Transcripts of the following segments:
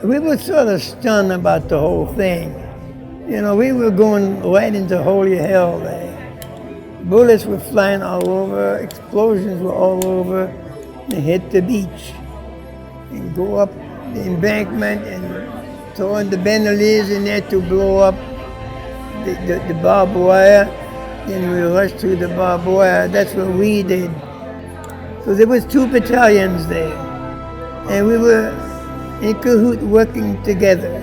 We were sort of stunned about the whole thing. You know, we were going right into holy hell there. Bullets were flying all over, explosions were all over. They hit the beach and go up the embankment and throw in the bandoliers in there to blow up the barbed wire. Then we rushed through the barbed wire. That's what we did. So there was 2 battalions there, and we were in cahoot working together.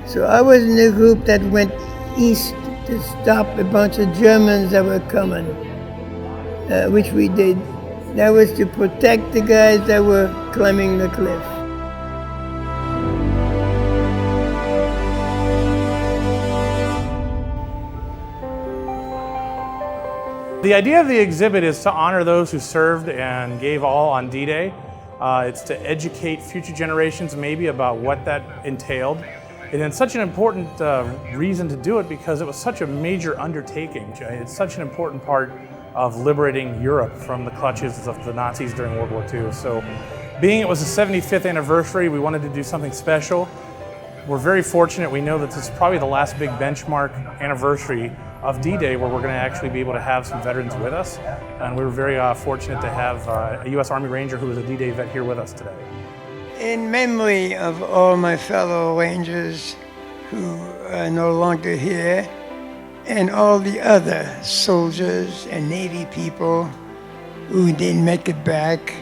So I was in the group that went east to stop a bunch of Germans that were coming, which we did. That was to protect the guys that were climbing the cliff. The idea of the exhibit is to honor those who served and gave all on D-Day. It's to educate future generations maybe about what that entailed. And it's such an important reason to do it because it was such a major undertaking. It's such an important part of liberating Europe from the clutches of the Nazis during World War II. So being it was the 75th anniversary, we wanted to do something special. We're very fortunate. We know that this is probably the last big benchmark anniversary of D-Day where we're going to actually be able to have some veterans with us. And we were very fortunate to have a U.S. Army Ranger who was a D-Day vet here with us today. In memory of all my fellow Rangers who are no longer here, and all the other soldiers and Navy people who didn't make it back,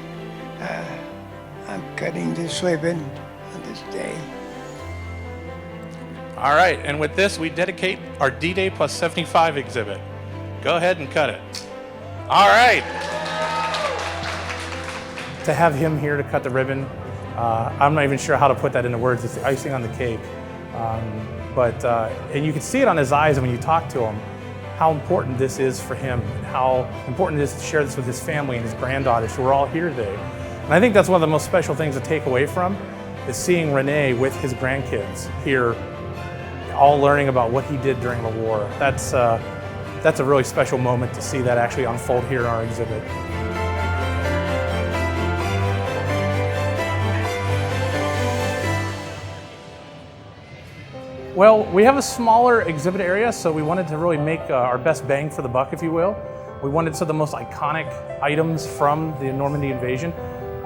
I'm cutting this ribbon on this day. All right, and with this, we dedicate our D-Day plus 75 exhibit. Go ahead and cut it. All right. To have him here to cut the ribbon, I'm not even sure how to put that into words. It's the icing on the cake. And you can see it on his eyes when you talk to him, how important this is for him and how important it is to share this with his family and his granddaughters who are all here today. And I think that's one of the most special things to take away from is seeing Rene with his grandkids here, all learning about what he did during the war. That's a really special moment to see that actually unfold here in our exhibit. Well, we have a smaller exhibit area, so we wanted to really make our best bang for the buck, if you will. We wanted some of the most iconic items from the Normandy invasion.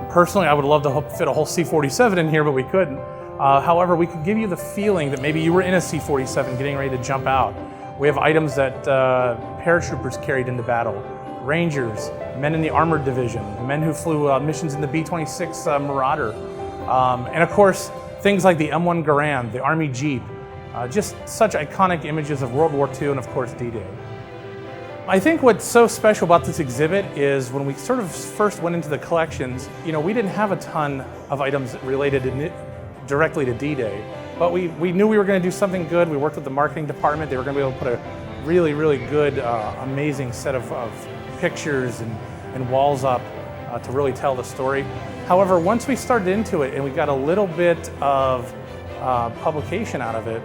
Personally, I would love to fit a whole C-47 in here, but we couldn't. However, we could give you the feeling that maybe you were in a C-47 getting ready to jump out. We have items that paratroopers carried into battle, Rangers, men in the Armored Division, men who flew missions in the B-26 Marauder, and of course, things like the M1 Garand, the Army Jeep, just such iconic images of World War II and of course D-Day. I think what's so special about this exhibit is when we sort of first went into the collections, you know, we didn't have a ton of items related directly to D-Day, but we knew we were going to do something good. We worked with the marketing department. They were going to be able to put a really, really good, amazing set of pictures and walls up to really tell the story. However, once we started into it and we got a little bit of publication out of it,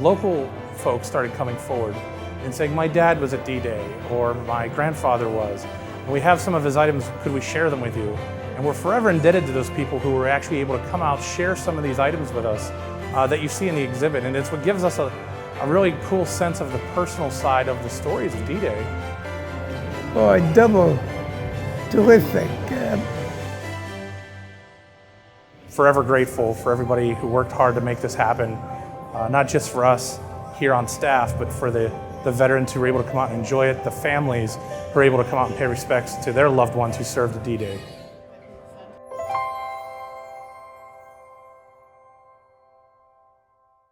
local folks started coming forward and saying, my dad was at D-Day, or my grandfather was, and we have some of his items, could we share them with you? And we're forever indebted to those people who were actually able to come out, share some of these items with us that you see in the exhibit, and it's what gives us a really cool sense of the personal side of the stories of D-Day. Boy, double terrific. Forever grateful for everybody who worked hard to make this happen, not just for us here on staff, but for the veterans who were able to come out and enjoy it, the families who were able to come out and pay respects to their loved ones who served at D-Day.